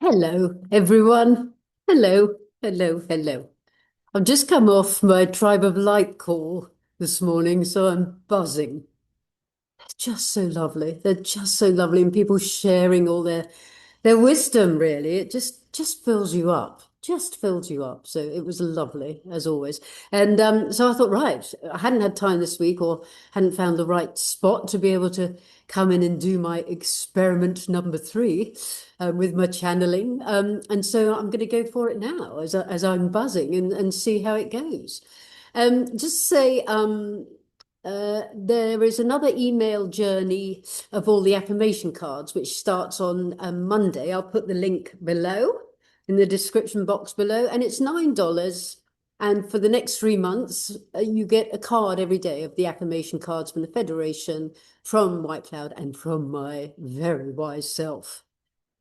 Hello, everyone. Hello, hello, hello. I've just come off my Tribe of Light call this morning, so I'm buzzing. They're just so lovely. They're just so lovely, and people sharing all their wisdom, really. It just fills you up. Just fills you up. So it was lovely, as always. And so I thought, right, I hadn't had time this week or hadn't found the right spot to be able to come in and do my experiment number three with my channeling. And so I'm going to go for it now as I'm buzzing and see how it goes. Just say there is another email journey of all the affirmation cards, which starts on Monday. I'll put the link below in the description box below, and it's $9. And for the next 3 months, you get a card every day of the affirmation cards from the Federation, from White Cloud, and from my very wise self.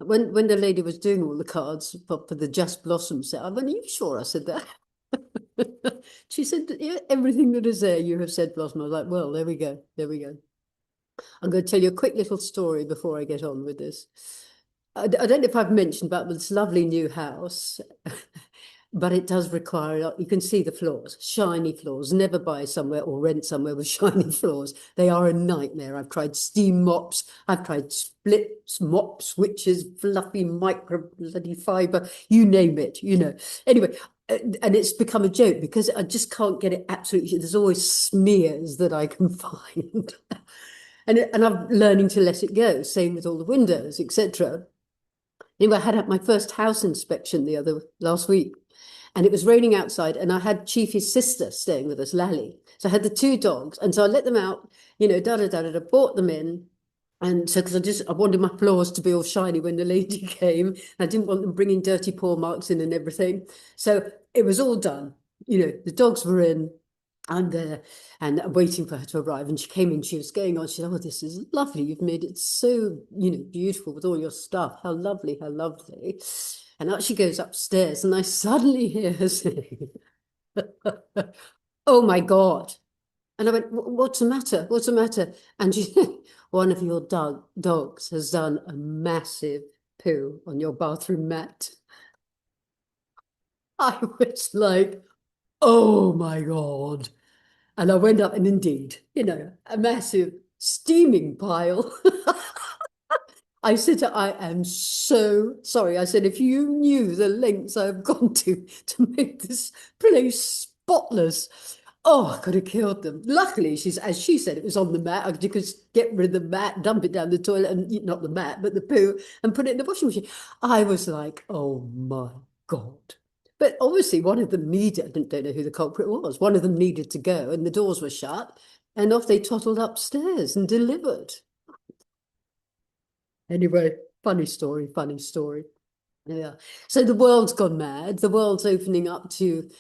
When the lady was doing all the cards for the Just Blossom set, I went, "Are you sure I said that?" She said, "Yeah, everything that is there, you have said, Blossom." I was like, well, there we go. There we go. I'm going to tell you a quick little story before I get on with this. I don't know if I've mentioned about this lovely new house, but it does require, you can see the floors, shiny floors. Never buy somewhere or rent somewhere with shiny floors. They are a nightmare. I've tried steam mops, I've tried split mop switches, fluffy micro bloody fiber, you name it, you know. Anyway, and it's become a joke because I just can't get it absolutely. There's always smears that I can find. And I'm learning to let it go. Same with all the windows, etc. Anyway, I had my first house inspection last week, and it was raining outside, and I had Chiefy's sister staying with us, Lally. So I had the two dogs, and so I let them out, da da da da, brought them in. And so, because I wanted my floors to be all shiny when the lady came. I didn't want them bringing dirty paw marks in and everything. So it was all done. The dogs were in. I'm there and I'm waiting for her to arrive. And she came in, she was going on. She said, "Oh, this is lovely. You've made it so, beautiful with all your stuff. How lovely, how lovely." And out she goes upstairs, and I suddenly hear her saying, "Oh my God." And I went, "What's the matter? What's the matter?" And she said, "One of your dogs has done a massive poo on your bathroom mat." I was like, "Oh my God." And I went up, and indeed, a massive steaming pile. I said to her, "I am so sorry." I said, "If you knew the lengths I've gone to make this place spotless, oh, I could have killed them." Luckily, as she said, it was on the mat. I could just get rid of the mat, dump it down the toilet, and not the mat, but the poo, and put it in the washing machine. I was like, "Oh my God." But obviously, one of them needed, I don't know who the culprit was, one of them needed to go, and the doors were shut, and off they tottled upstairs and delivered. Anyway, funny story, funny story. Yeah. So the world's gone mad. The world's opening up to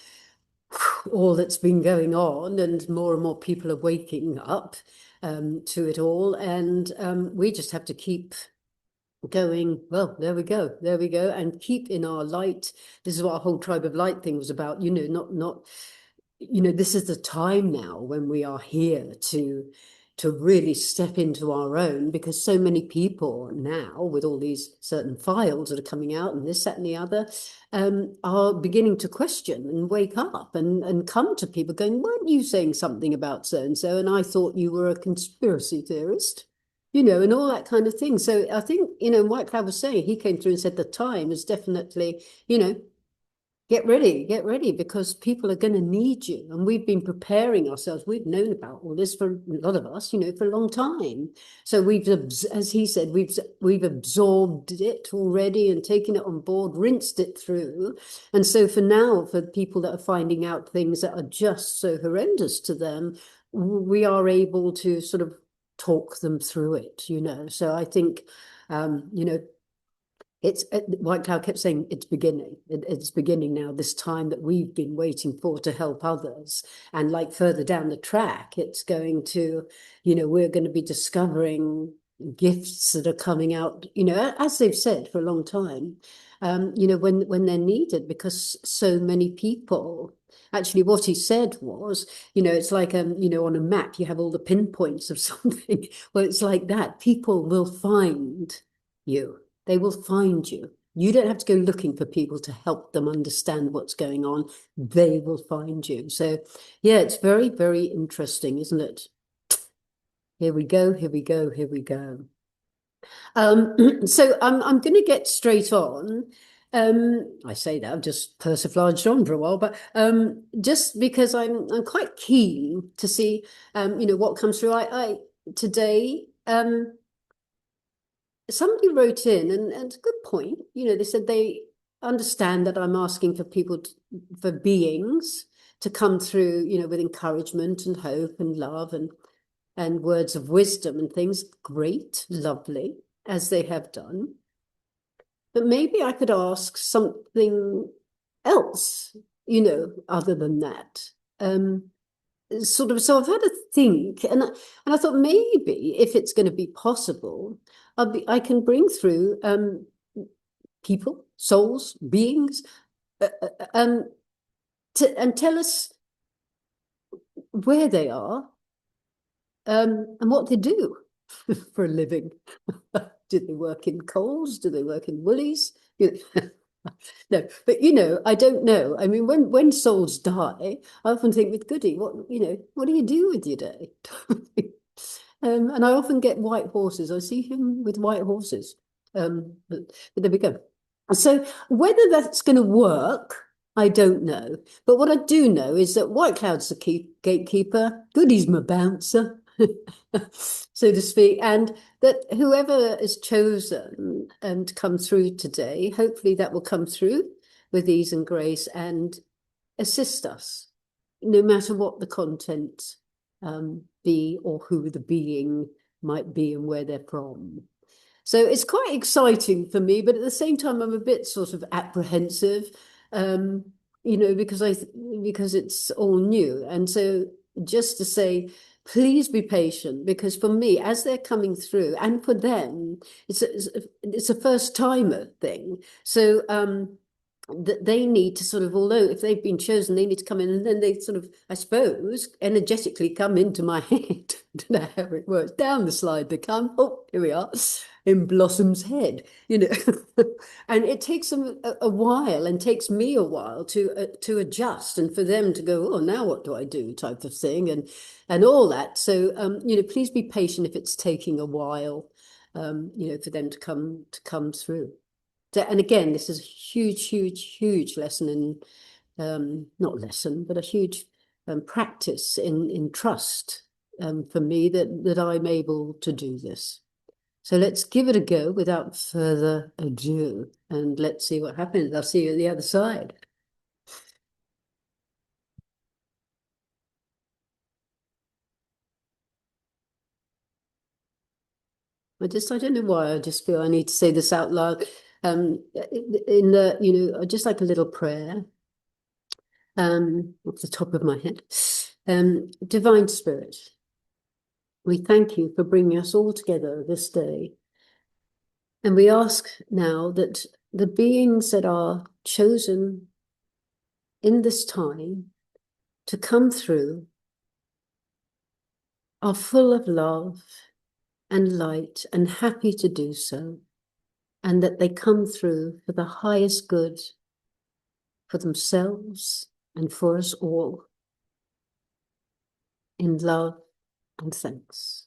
all that's been going on, and more people are waking up to it all. And we just have to keep going. Well, there we go. There we go. And keep in our light. This is what our whole Tribe of Light thing was about. Not this is the time now when we are here to really step into our own, because so many people now, with all these certain files that are coming out and this, that, and the other, are beginning to question and wake up and come to people going, "Weren't you saying something about so and so? And I thought you were a conspiracy theorist." And all that kind of thing. So I think, White Cloud was saying, he came through and said the time is definitely, get ready, because people are going to need you. And we've been preparing ourselves. We've known about all this for a lot of us, for a long time. So as he said, we've absorbed it already and taken it on board, rinsed it through. And so for now, for people that are finding out things that are just so horrendous to them, we are able to sort of talk them through it. So I think, it's White Cloud kept saying it's beginning. It's beginning now, this time that we've been waiting for to help others. And like further down the track, it's going to, we're going to be discovering gifts that are coming out, as they've said for a long time, when they're needed, because so many people. Actually, what he said was, it's like, on a map, you have all the pinpoints of something. Well, it's like that. People will find you. They will find you. You don't have to go looking for people to help them understand what's going on. They will find you. So, yeah, it's very, very interesting, isn't it? Here we go, here we go, here we go. So I'm going to get straight on. I say that I've just persiflaged on for a while, but just because I'm quite keen to see what comes through. I today somebody wrote in, and it's a good point. They said they understand that I'm asking for for beings to come through, with encouragement and hope and love and words of wisdom and things. Great, lovely, as they have done. But maybe I could ask something else, other than that. Sort of, so I've had a think, and I thought maybe if it's going to be possible, I can bring through people, souls, beings, um, and tell us where they are, and what they do for a living. Do they work in Coles? Do they work in Woolies? No, but I don't know. I mean, when souls die, I often think with Goody, what do you do with your day? And I often get white horses. I see him with white horses. But there we go. So whether that's going to work, I don't know. But what I do know is that White Cloud's the gatekeeper, Goody's my bouncer, so to speak, and that whoever is chosen and come through today, hopefully that will come through with ease and grace and assist us, no matter what the content be or who the being might be and where they're from. So it's quite exciting for me, but at the same time, I'm a bit sort of apprehensive, um, because it's all new. And so just to say, please be patient, because for me, as they're coming through, and for them, it's a first timer thing. So that they need to sort of, although if they've been chosen, they need to come in, and then they sort of, I suppose, energetically come into my head. I don't know how it works. Down the slide they come. Oh, here we are, in Blossom's head, and it takes them a while, and takes me a while to adjust, and for them to go, oh, now what do I do, type of thing, and all that. So please be patient if it's taking a while, for them to come through. And again, this is a huge, huge, huge lesson in, not lesson, but a huge practice in trust, for me, that I'm able to do this. So let's give it a go without further ado, and let's see what happens. I'll see you at the other side. I don't know why, I just feel I need to say this out loud. In the, just like a little prayer, off the top of my head. Divine Spirit, we thank you for bringing us all together this day. And we ask now that the beings that are chosen in this time to come through are full of love and light and happy to do so, and that they come through for the highest good for themselves and for us all, in love and thanks.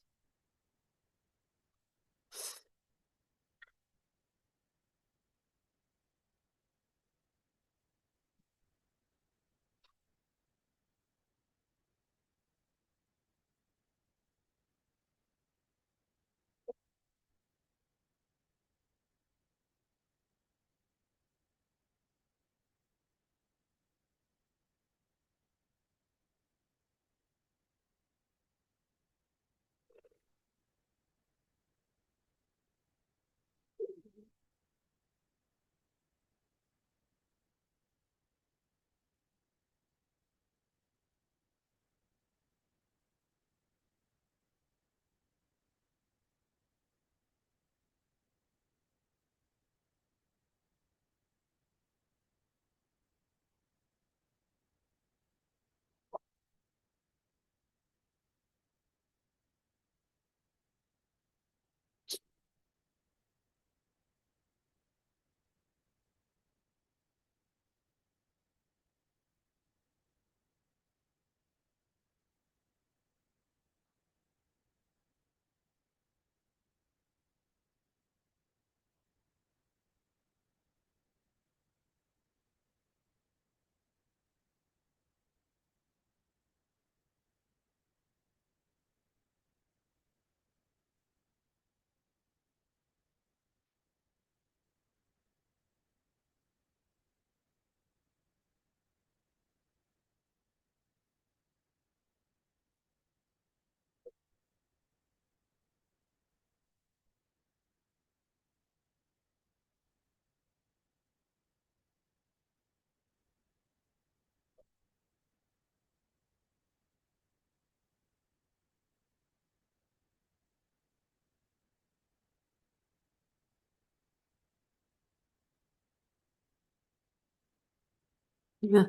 Yeah.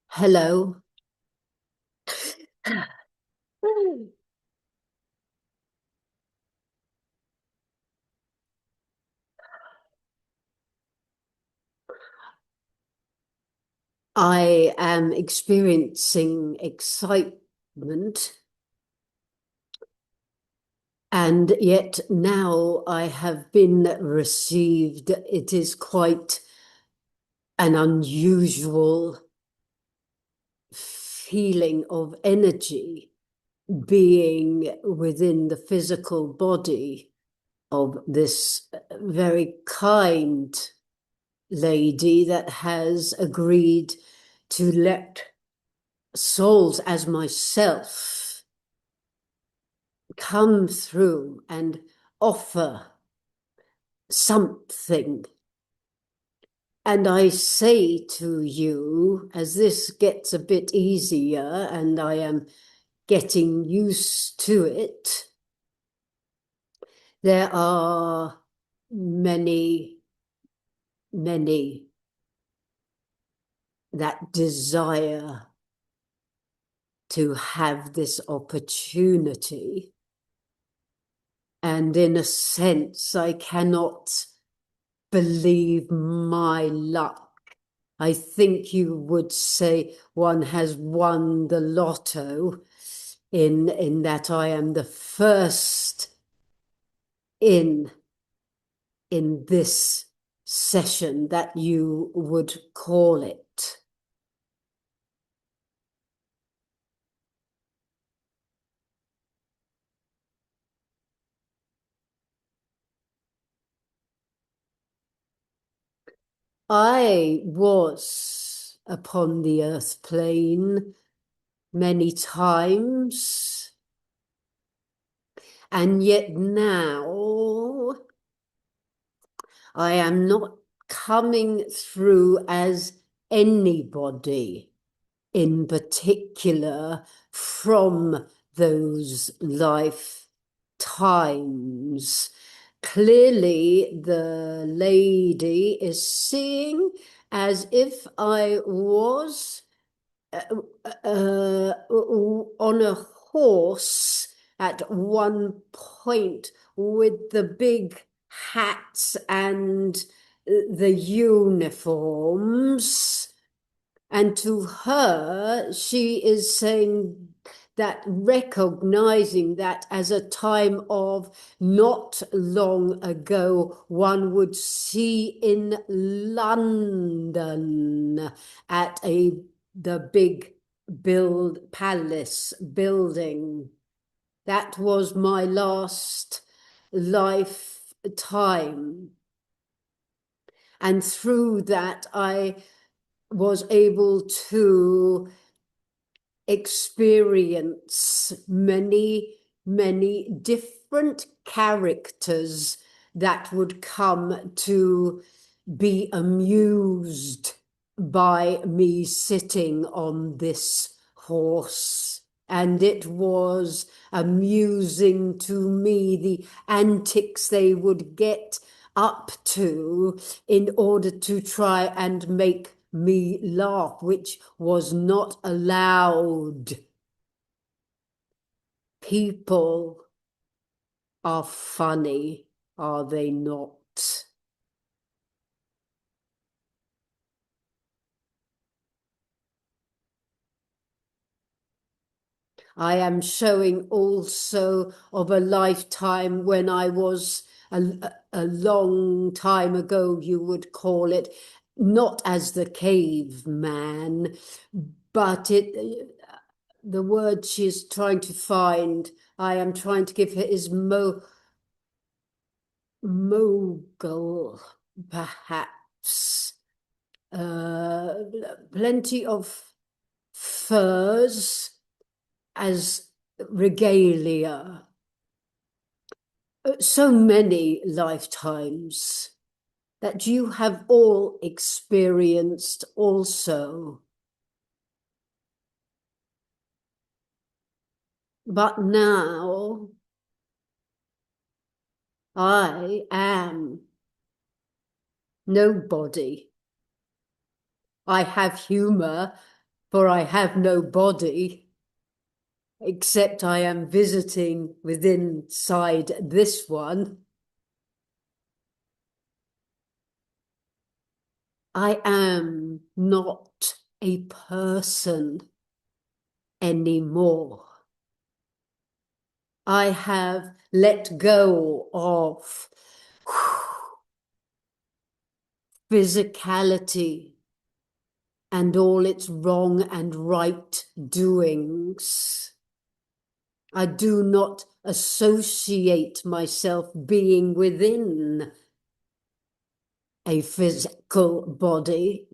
Hello. I am experiencing excitement, and yet now I have been received. It is quite an unusual feeling of energy being within the physical body of this very kind lady that has agreed to let souls as myself come through and offer something. And I say to you, as this gets a bit easier and I am getting used to it, there are many, many that desire to have this opportunity. And in a sense, I cannot believe my luck. I think you would say one has won the lotto in that I am the first in this session that you would call it. I was upon the earth plane many times, and yet now I am not coming through as anybody in particular from those lifetimes. Clearly, the lady is seeing as if I was on a horse at one point with the big hats and the uniforms. And to her, she is saying that, recognizing that as a time of not long ago, one would see in London at the big palace building. That was my last lifetime. And through that, I was able to experience many, many different characters that would come to be amused by me sitting on this horse. And it was amusing to me, the antics they would get up to in order to try and make me laugh, which was not allowed. People are funny, are they not? I am showing also of a lifetime when I was a long time ago, you would call it, not as the caveman, but the word she's trying to find, I am trying to give her, is mogul, perhaps. Uh, Plenty of furs as regalia. So many lifetimes that you have all experienced also. But now I am nobody. I have humor, for I have no body, except I am visiting within inside this one. I am not a person anymore. I have let go of physicality and all its wrong and right doings. I do not associate myself being within a physical body,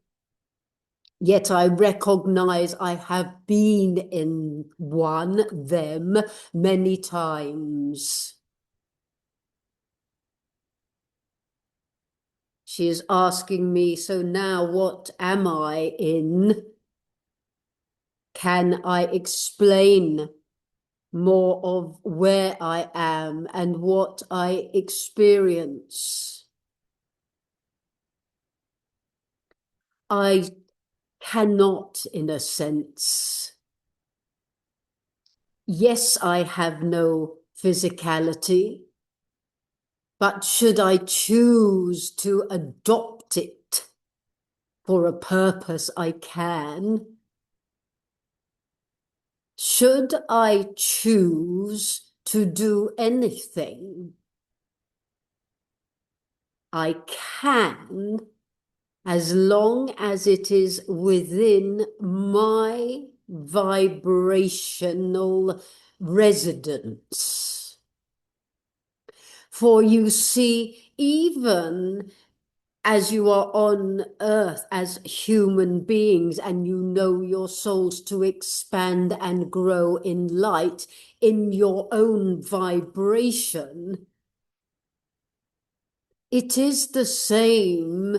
yet I recognize I have been in them many times. She is asking me, so now what am I in? Can I explain more of where I am and what I experience? I cannot, in a sense. Yes, I have no physicality, but should I choose to adopt it for a purpose, I can. Should I choose to do anything, I can, as long as it is within my vibrational residence. For you see, even as you are on earth as human beings and you know your souls to expand and grow in light in your own vibration, it is the same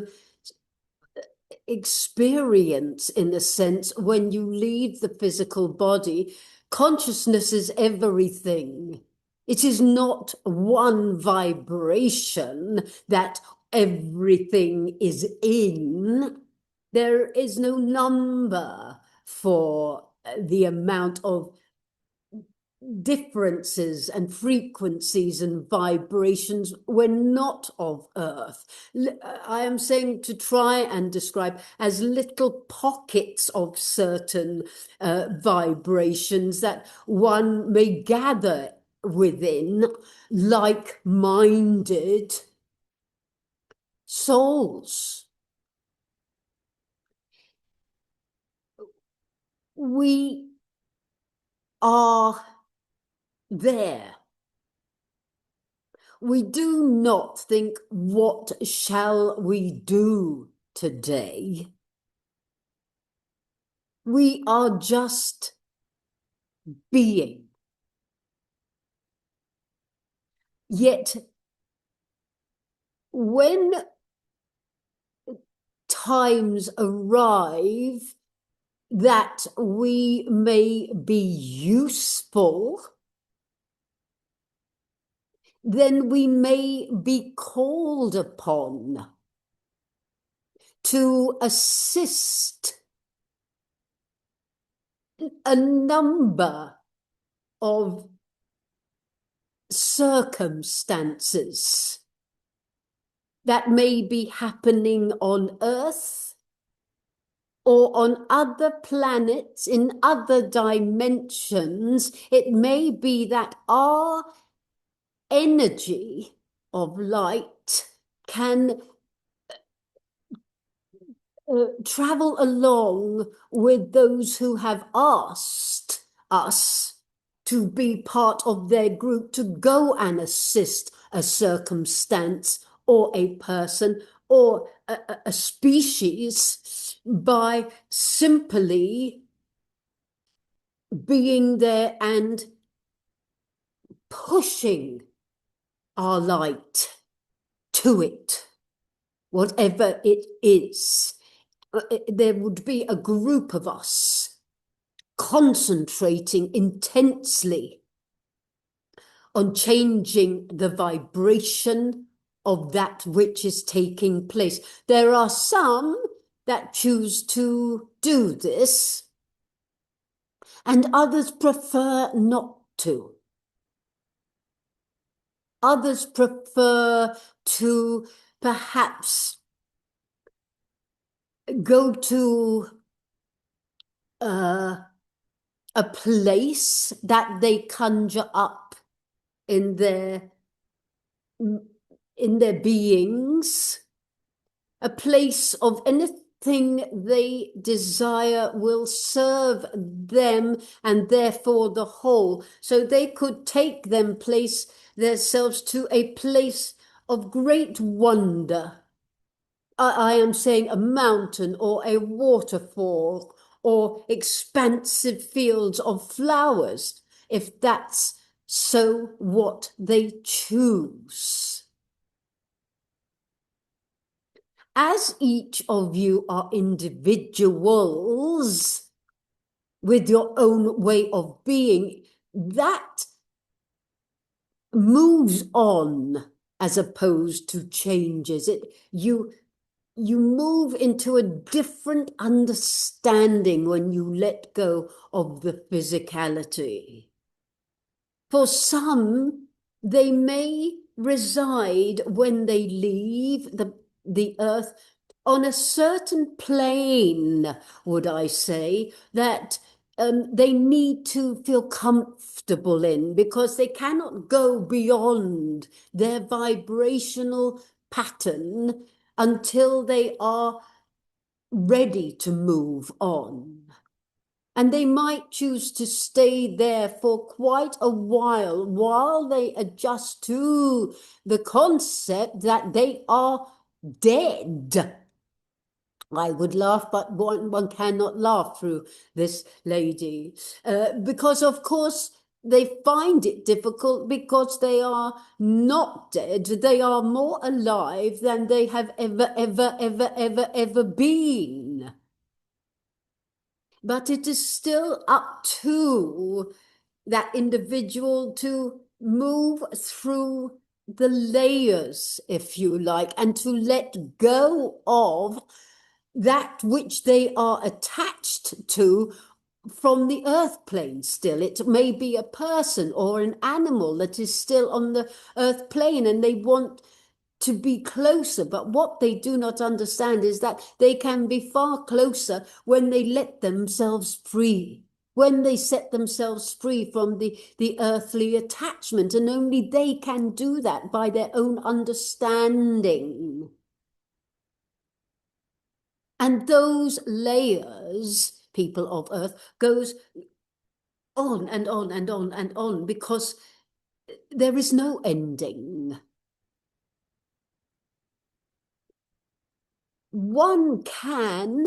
experience in a sense when you leave the physical body. Consciousness is everything. It is not one vibration that everything is in. There is no number for the amount of differences and frequencies and vibrations. We're not of earth. I am saying to try and describe as little pockets of certain vibrations that one may gather within like-minded souls. We are there. We do not think, what shall we do today? We are just being. Yet, when times arrive that we may be useful, then we may be called upon to assist a number of circumstances that may be happening on Earth or on other planets in other dimensions. It may be that our energy of light can travel along with those who have asked us to be part of their group, to go and assist a circumstance or a person or a species by simply being there and pushing our light to it, whatever it is. There would be a group of us concentrating intensely on changing the vibration of that which is taking place. There are some that choose to do this, and others prefer not to. Others prefer to perhaps go to a place that they conjure up in their beings, a place of anything they desire will serve them and therefore the whole. So they could take themselves to a place of great wonder. I am saying a mountain or a waterfall or expansive fields of flowers, if that's so what they choose. As each of you are individuals with your own way of being, that moves on as opposed to changes. You move into a different understanding when you let go of the physicality. For some, they may reside when they leave the earth on a certain plane, would I say, that they need to feel comfortable in, because they cannot go beyond their vibrational pattern until they are ready to move on. And they might choose to stay there for quite a while they adjust to the concept that they are dead. I would laugh, but one cannot laugh through this lady. Because, of course, they find it difficult because they are not dead. They are more alive than they have ever been. But it is still up to that individual to move through the layers, if you like, and to let go of that which they are attached to from the earth plane still. It may be a person or an animal that is still on the earth plane and they want to be closer. But what they do not understand is that they can be far closer when they let themselves free, when they set themselves free from the earthly attachment. And only they can do that by their own understanding. And those layers, people of earth, goes on and on and on and on, because there is no ending. One can,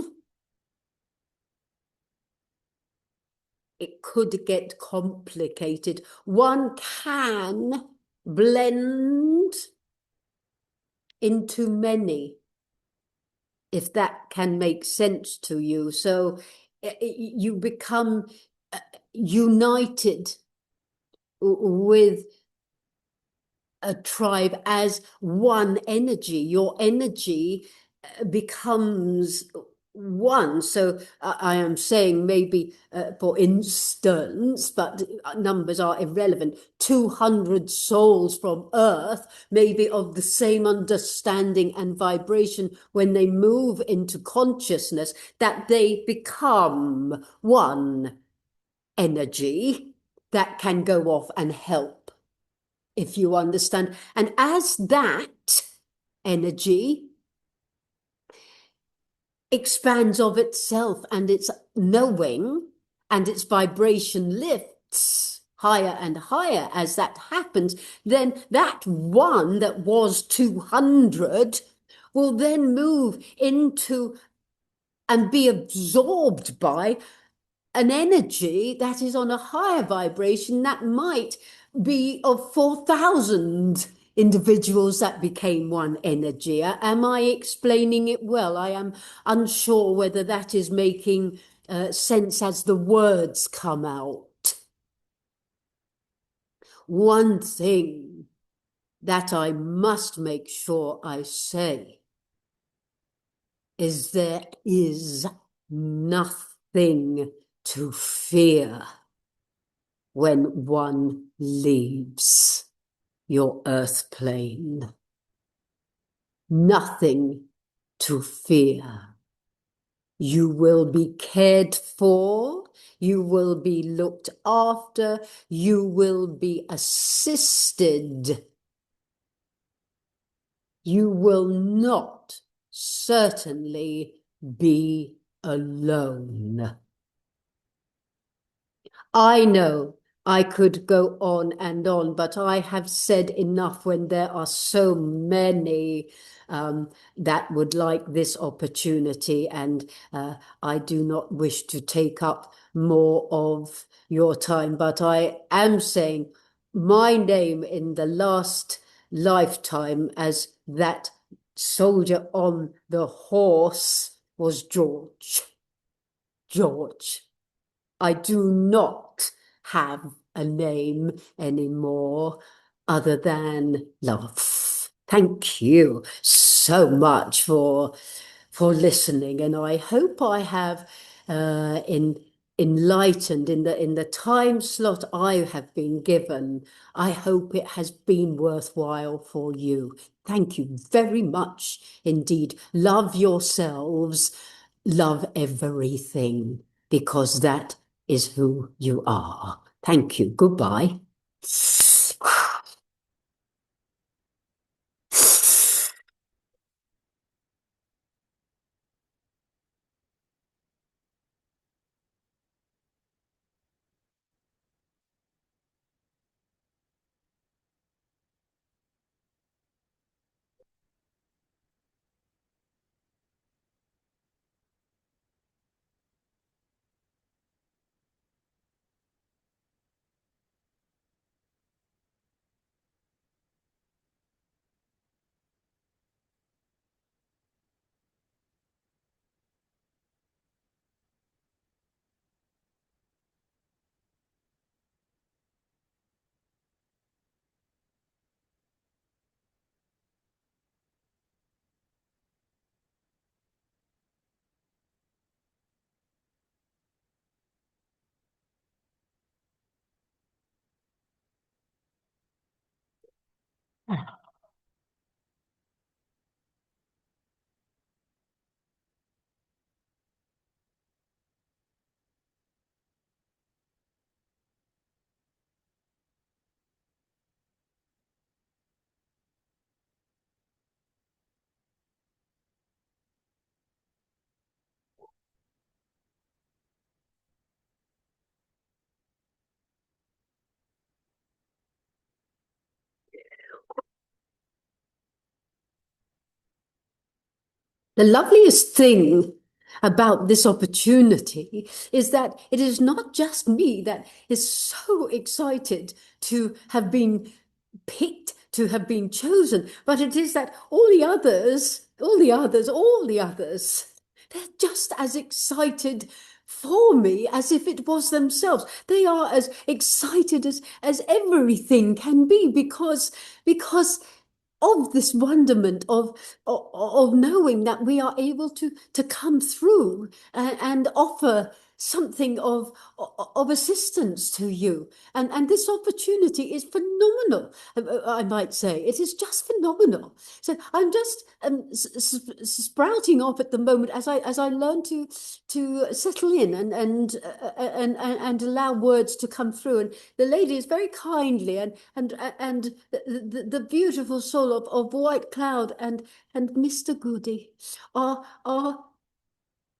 it could get complicated, one can blend into many, if that can make sense to you. So you become united with a tribe as one energy. Your energy becomes one. So I am saying maybe, for instance, but numbers are irrelevant, 200 souls from Earth may be of the same understanding and vibration when they move into consciousness, that they become one energy that can go off and help, if you understand. And as that energy expands of itself and its knowing and its vibration lifts higher and higher, as that happens, then that one that was 200 will then move into and be absorbed by an energy that is on a higher vibration that might be of 4,000 individuals that became one energy. Am I explaining it well? I am unsure whether that is making sense as the words come out. one thing that I must make sure I say is there is nothing to fear when one leaves your earth plane. Nothing to fear. You will be cared for, you will be looked after, you will be assisted. You will not certainly be alone. I know I could go on, but I have said enough when there are so many that would like this opportunity, and I do not wish to take up more of your time. But I am saying my name in the last lifetime as that soldier on the horse was George. George. I do not have a name anymore other than love. Thank you so much for listening, and I hope I have enlightened in the time slot I have been given. I hope it has been worthwhile for you. Thank you very much indeed. Love yourselves, love everything, because that is who you are. Thank you. Goodbye. The loveliest thing about this opportunity is that it is not just me that is so excited to have been picked, to have been chosen, but it is that all the others, they're just as excited for me as if it was themselves. They are as excited as everything can be because of this wonderment of knowing that we are able to come through and offer something of assistance to you. And this opportunity is phenomenal, I might say. It is just phenomenal. So I'm just sprouting off at the moment as I learn to settle in and allow words to come through. And the lady is very kindly, and the beautiful soul of White Cloud and Mr. Goody are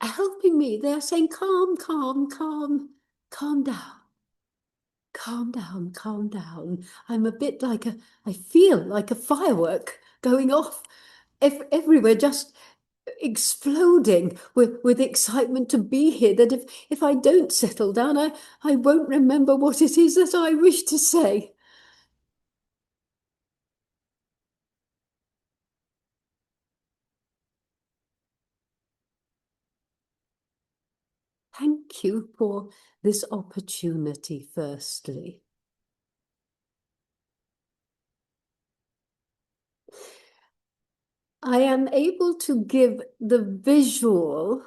helping me. They are saying, calm, calm, calm, calm down. Calm down, calm down. I'm a bit like I feel like a firework going off everywhere, just exploding with excitement to be here, that if I don't settle down, I won't remember what it is that I wish to say. Thank you for this opportunity, firstly. I am able to give the visual.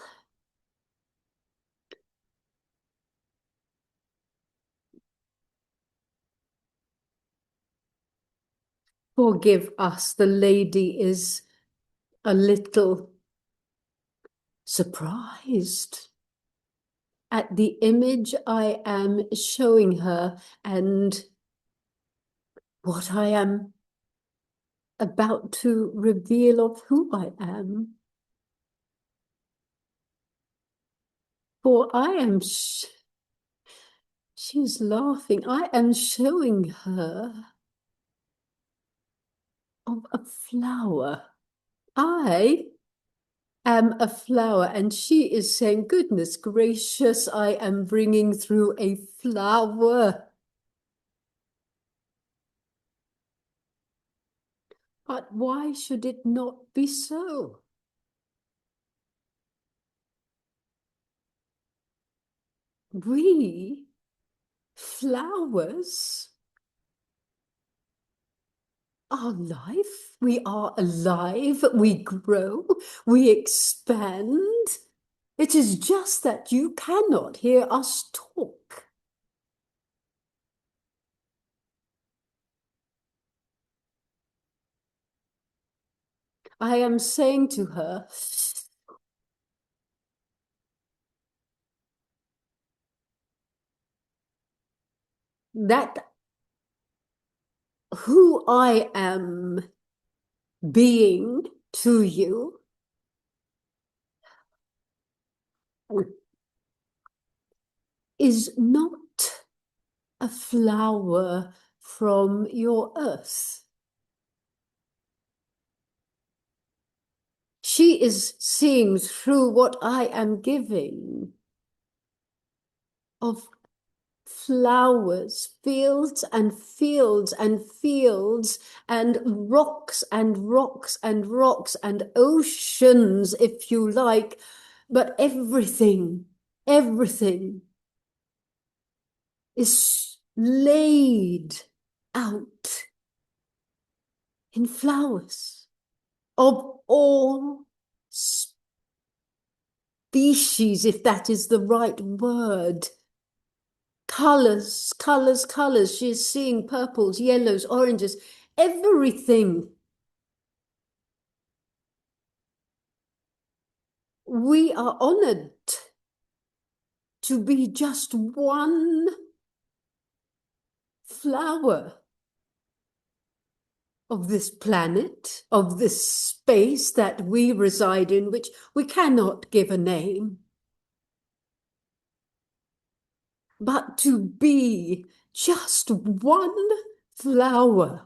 Forgive us, the lady is a little surprised at the image I am showing her and what I am about to reveal of who I am. For I am, she's laughing, I am showing her of a flower. I am a flower, and she is saying, goodness gracious, I am bringing through a flower. But why should it not be so? We, flowers, are life. We are alive. We grow. We expand. It is just that you cannot hear us talk. I am saying to her, that who I am being to you is not a flower from your earth. She is seeing through what I am giving of flowers, fields and fields and fields, and rocks and rocks and rocks and oceans, if you like, but everything is laid out in flowers of all species, if that is the right word. Colors, colors, colors. She's seeing purples, yellows, oranges, everything. We are honored to be just one flower of this planet, of this space that we reside in, which we cannot give a name. But to be just one flower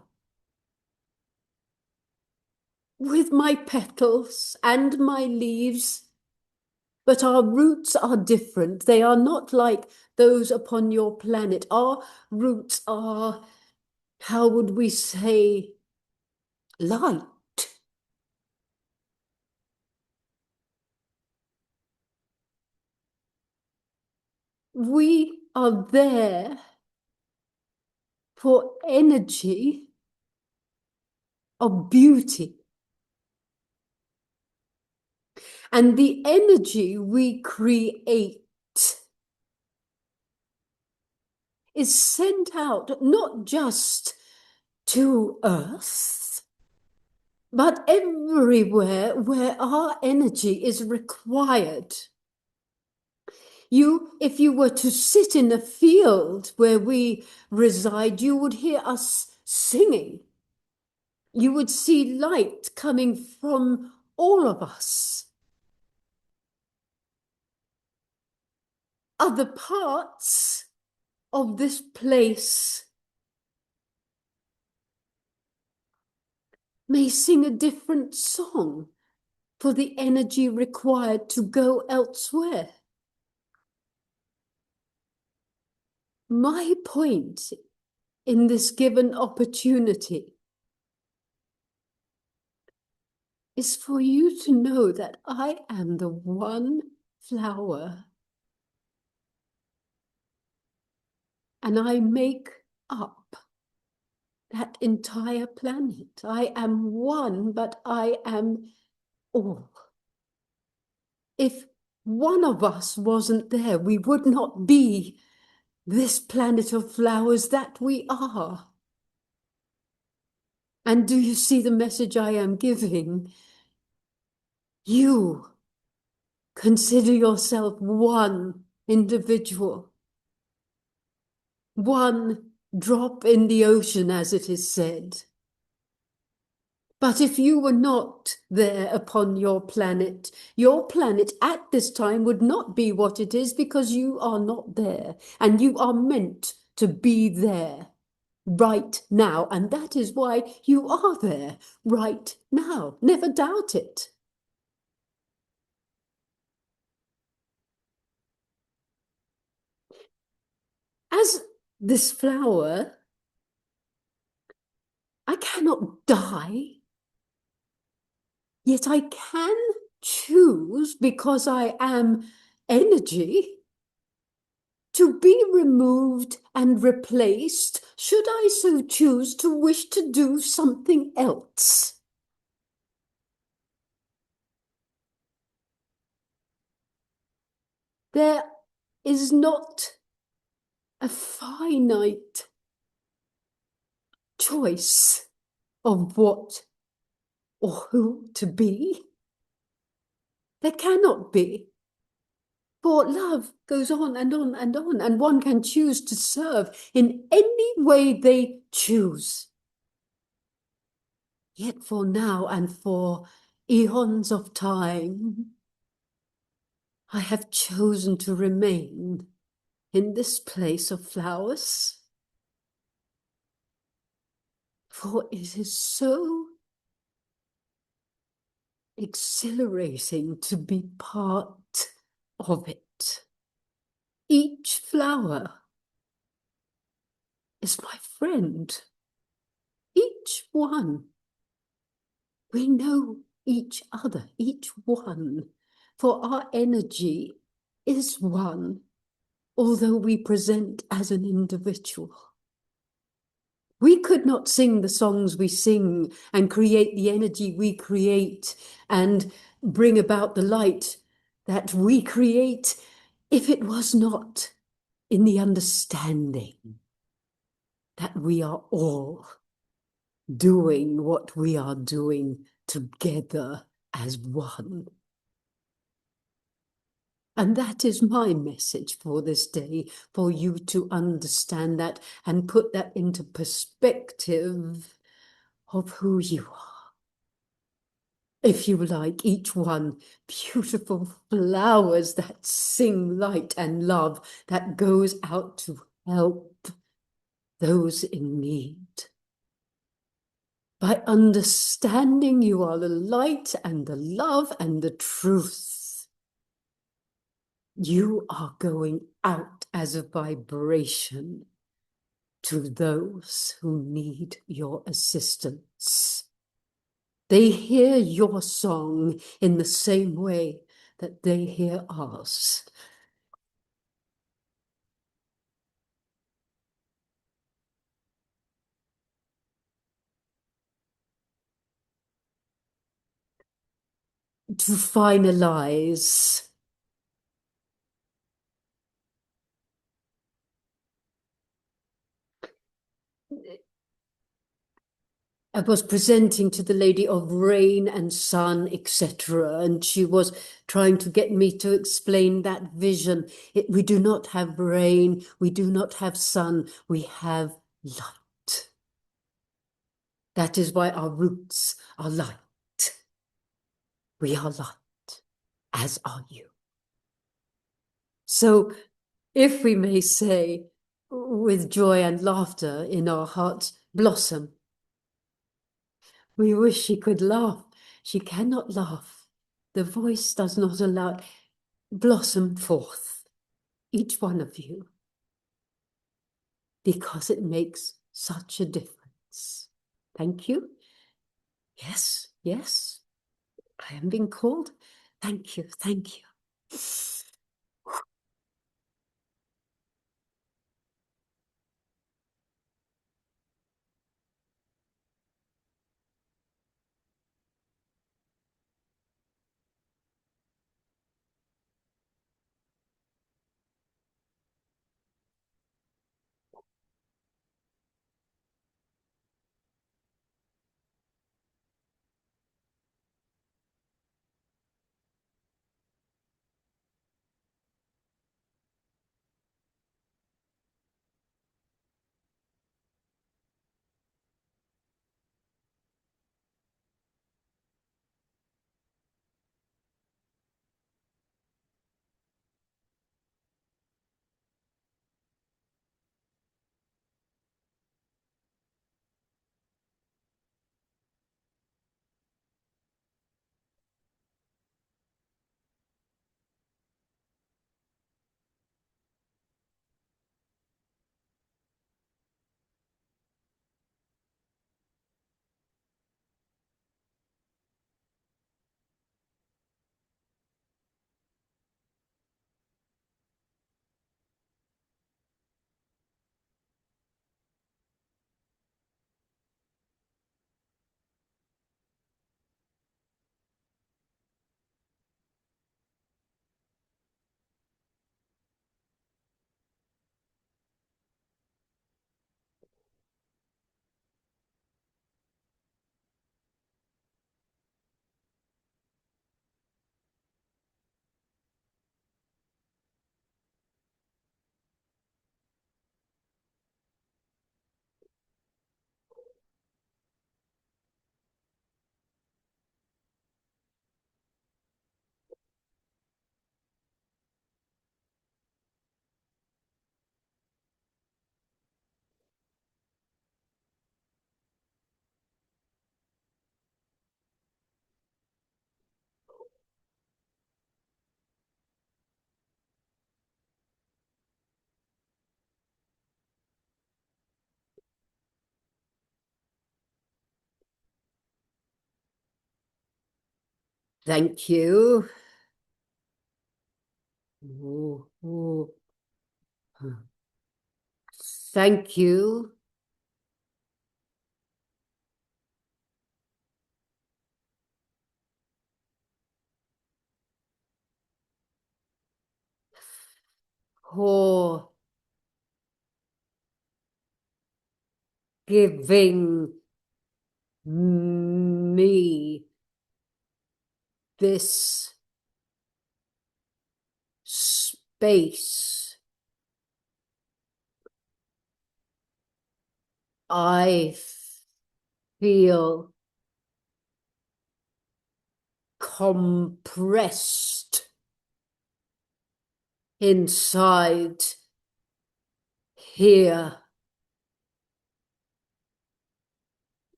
with my petals and my leaves, but our roots are different. They are not like those upon your planet. Our roots are, how would we say, light. We are there for energy of beauty. And the energy we create is sent out not just to Earth, but everywhere where our energy is required. If you were to sit in a field where we reside, you would hear us singing. You would see light coming from all of us. Other parts of this place may sing a different song for the energy required to go elsewhere. My point in this given opportunity is for you to know that I am the one flower, and I make up that entire planet. I am one, but I am all. If one of us wasn't there, we would not be this planet of flowers that we are. And do you see the message I am giving? You consider yourself one individual, one drop in the ocean, as it is said. But if you were not there upon your planet at this time would not be what it is because you are not there and you are meant to be there right now. And that is why you are there right now. Never doubt it. As this flower, I cannot die, yet I can choose, because I am energy, to be removed and replaced, should I so choose to wish to do something else. There is not a finite choice of what or who to be. There cannot be. For love goes on and on and on, and one can choose to serve in any way they choose. Yet for now and for eons of time, I have chosen to remain in this place of flowers, for it is so exhilarating to be part of it. Each flower is my friend. Each one. We know each other, each one, for our energy is one, although we present as an individual. We could not sing the songs we sing and create the energy we create and bring about the light that we create if it was not in the understanding that we are all doing what we are doing together as one. And that is my message for this day, for you to understand that and put that into perspective of who you are. If you like, each one beautiful flowers that sing light and love, that goes out to help those in need. By understanding you are the light and the love and the truth, you are going out as a vibration to those who need your assistance. They hear your song in the same way that they hear ours. To finalize, I was presenting to the lady of rain and sun, etc., and she was trying to get me to explain that vision. We do not have rain, we do not have sun, we have light. That is why our roots are light. We are light, as are you. So, if we may say, with joy and laughter in our hearts, blossom. We wish she could laugh. She cannot laugh. The voice does not allow it. Blossom forth, each one of you, because it makes such a difference. Thank you. Yes, yes, I am being called. Thank you, thank you. Thank you. Ooh, ooh. Thank you. For giving me this space. I feel compressed inside here.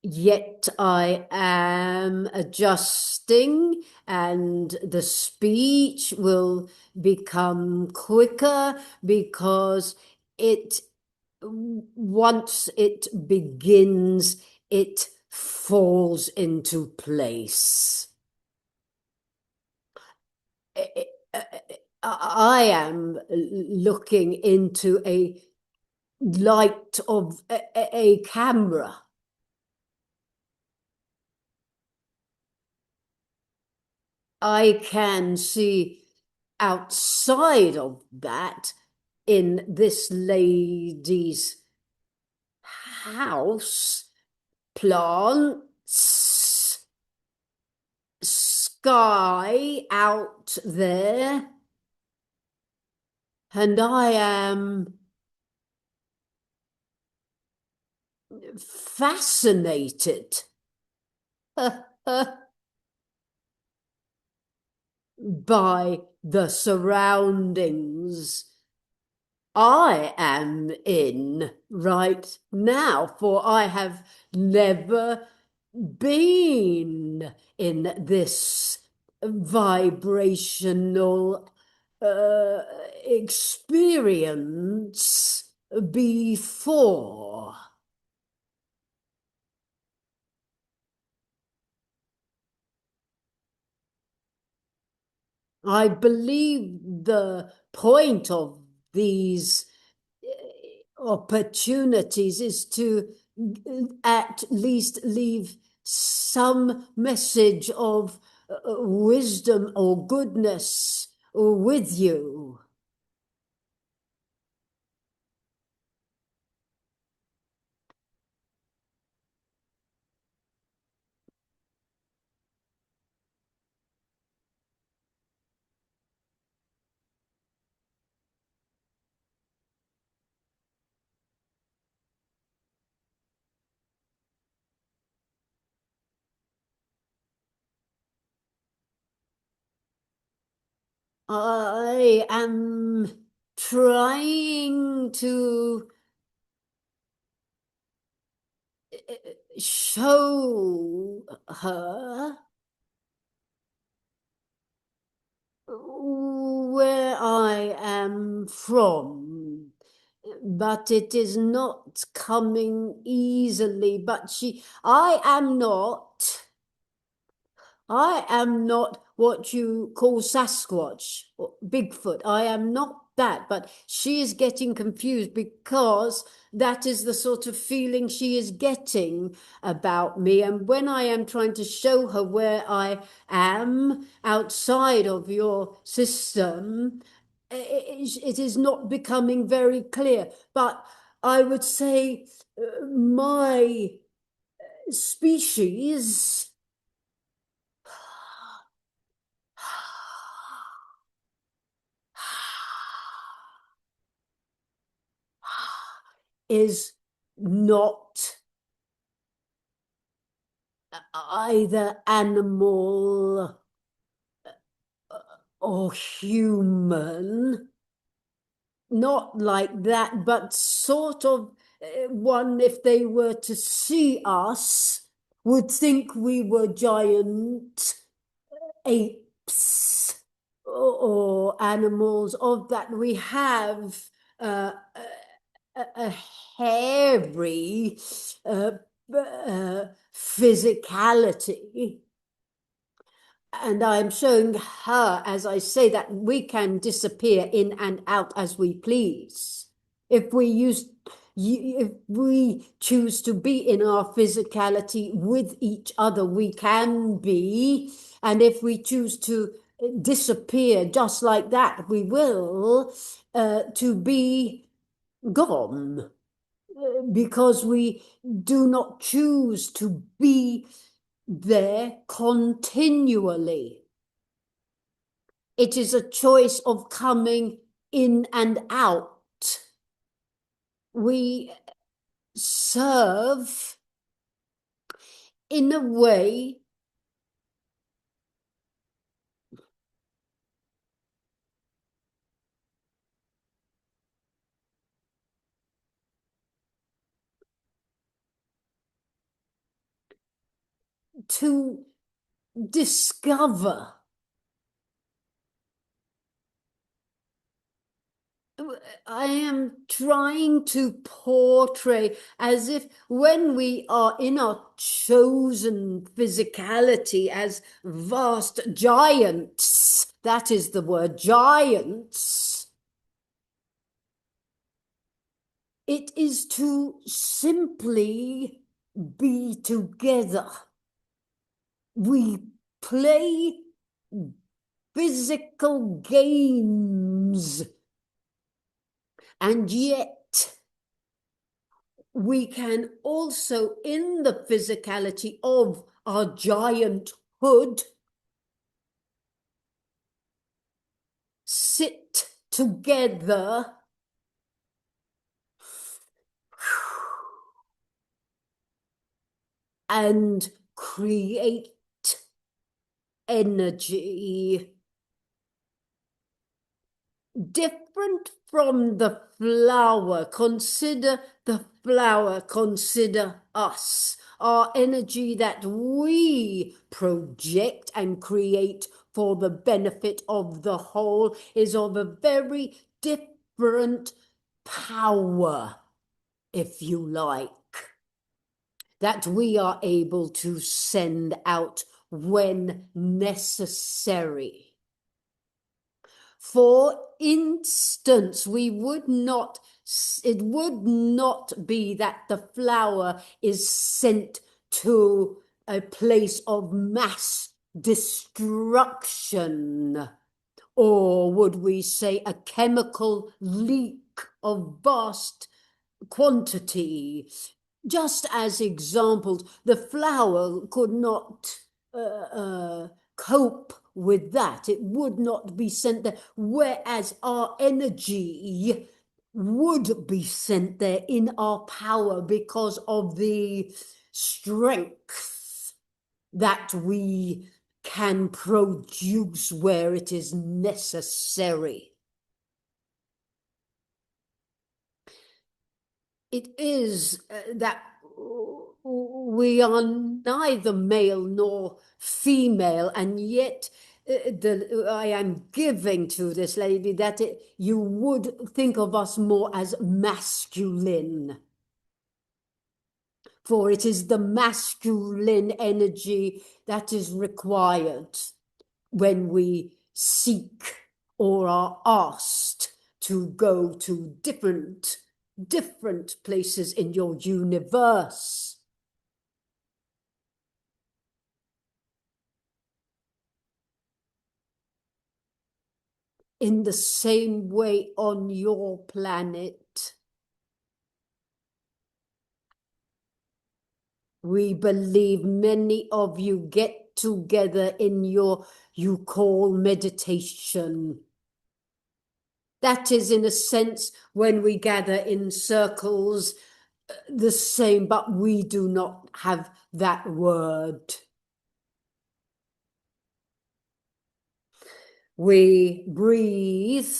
Yet I am adjusting, and the speech will become quicker because it, once it begins, it falls into place. I am looking into a light of a camera. I can see outside of that in this lady's house plants, sky out there, and I am fascinated by the surroundings I am in right now, for I have never been in this vibrational experience before. I believe the point of these opportunities is to at least leave some message of wisdom or goodness with you. I am trying to show her where I am from, but it is not coming easily. But I am not what you call Sasquatch or Bigfoot. I am not that, but she is getting confused because that is the sort of feeling she is getting about me. And when I am trying to show her where I am outside of your system, it is not becoming very clear. But I would say my species is not either animal or human, not like that, but sort of one, if they were to see us, would think we were giant apes or animals of that. We have uh, a hairy uh, physicality, And I'm showing her, as I say, that we can disappear in and out as we please. If we use, if we choose to be in our physicality with each other, we can be. And if we choose to disappear just like that, we will, to be gone, because we do not choose to be there continually. It is a choice of coming in and out. We serve in a way to discover. I am trying to portray as if when we are in our chosen physicality as vast giants, that is the word, giants, it is to simply be together. We play physical games, and yet we can also, in the physicality of our gianthood, sit together and create energy different from the flower. Consider the flower, consider us. Our energy that we project and create for the benefit of the whole is of a very different power, if you like, that we are able to send out when necessary. For instance, it would not be that the flower is sent to a place of mass destruction, or would we say a chemical leak of vast quantity. Just as examples, the flower could not cope with that. It would not be sent there, whereas our energy would be sent there in our power because of the strength that we can produce where it is necessary. It is that we are neither male nor female, and yet I am giving to this lady that you would think of us more as masculine, for it is the masculine energy that is required when we seek or are asked to go to different places in your universe. In the same way on your planet, we believe many of you get together in you call meditation. That is, in a sense, when we gather in circles, the same, but we do not have that word. We breathe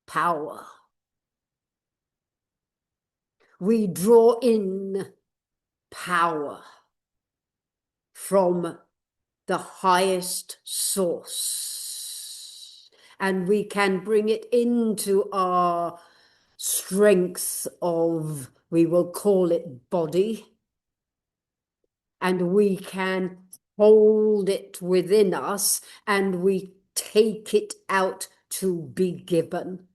power. We draw in power from the highest source, and we can bring it into our strength of, we will call it body, and we can hold it within us and we take it out to be given.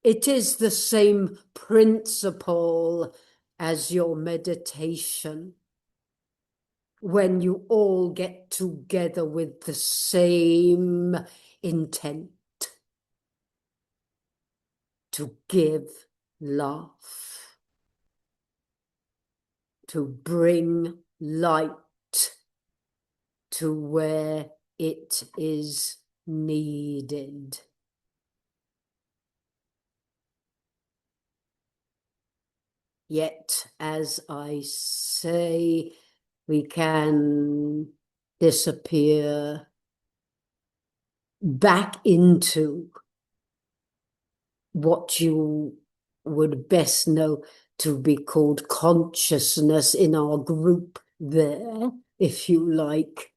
It is the same principle as your meditation. When you all get together with the same intent to give love, to bring light to where it is needed. Yet, as I say, we can disappear back into what you would best know to be called consciousness in our group there, if you like,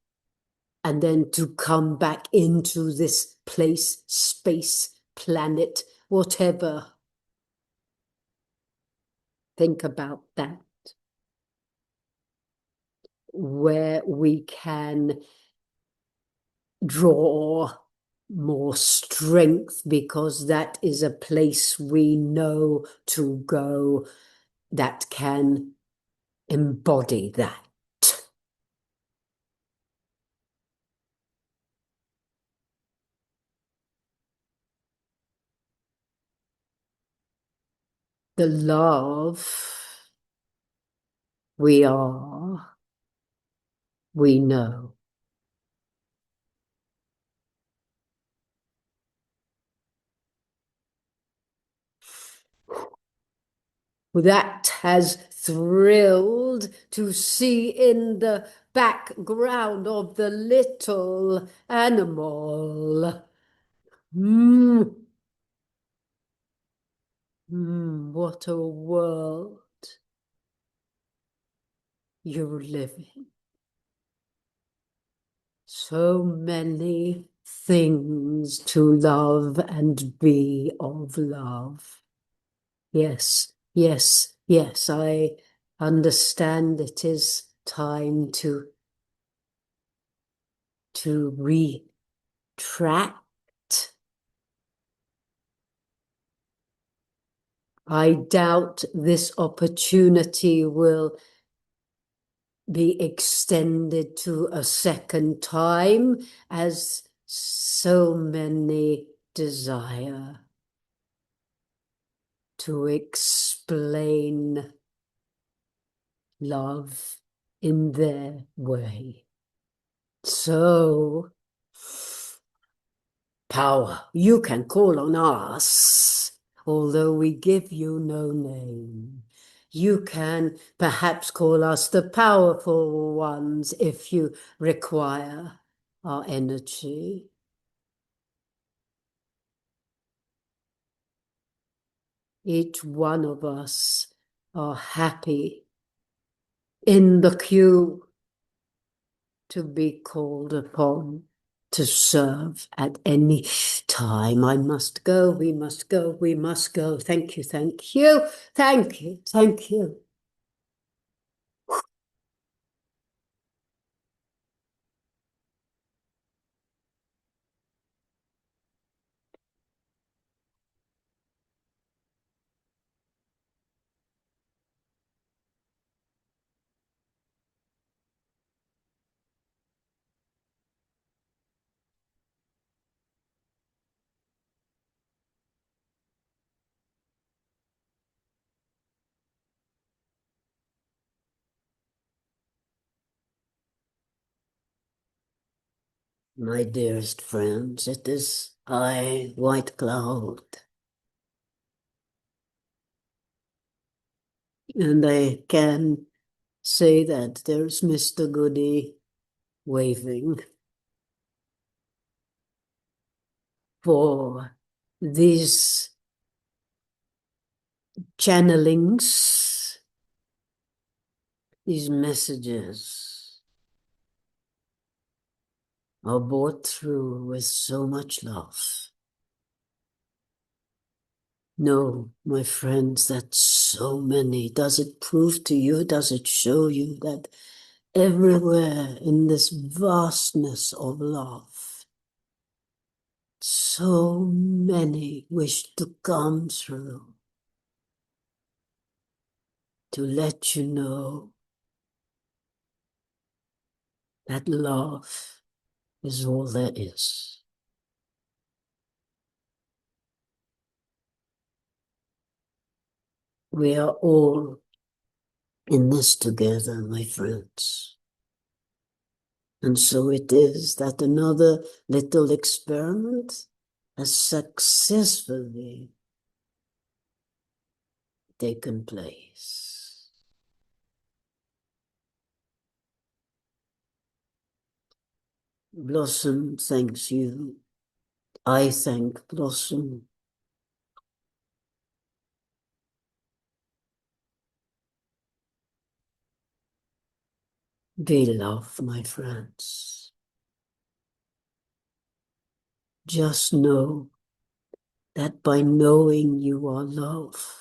and then to come back into this place, space, planet, whatever. Think about that. Where we can draw more strength because that is a place we know to go that can embody that. The love we are, we know. That has thrilled to see in the background of the little animal. What a world you're living. So many things to love and be of love. Yes, yes, yes, I understand it is time to retract. I doubt this opportunity will be extended to a second time, as so many desire to explain love in their way. So, power, you can call on us, although we give you no name. You can perhaps call us the powerful ones if you require our energy. Each one of us are happy in the queue to be called upon to serve at any time. I must go, we must go, we must go. Thank you, thank you, thank you, thank you. My dearest friends, it is I, White Cloud, and I can say that there's Mr. Goody waving for these channelings, these messages are brought through with so much love. No, my friends, that's so many. Does it prove to you, does it show you that everywhere in this vastness of love, so many wish to come through to let you know that love is all there is. We are all in this together, my friends. And so it is that another little experiment has successfully taken place. Blossom thanks you. I thank Blossom. Be love, my friends. Just know that by knowing you are love,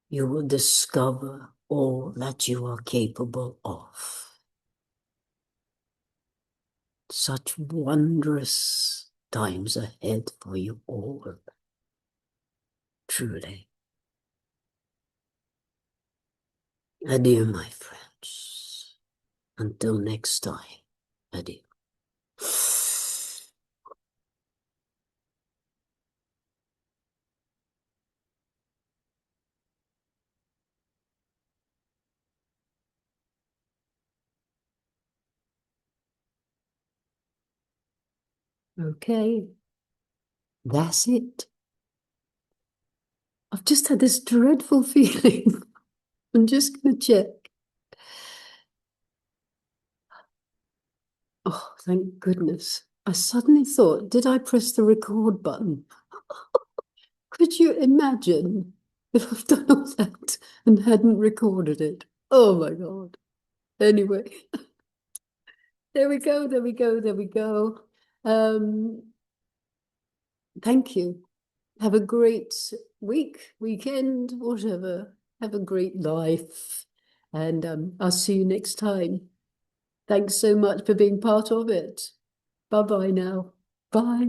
you will discover all that you are capable of. Such wondrous times ahead for you all, truly. Adieu, my friends. Until next time, adieu. Okay, that's it. I've just had this dreadful feeling. I'm just going to check. Oh, thank goodness. I suddenly thought, did I press the record button? Could you imagine if I've done all that and hadn't recorded it? Oh my God. Anyway, there we go, there we go, there we go. Thank you. Have a great week, weekend, whatever. Have a great life. And I'll see you next time. Thanks so much for being part of it. Bye-bye now. Bye.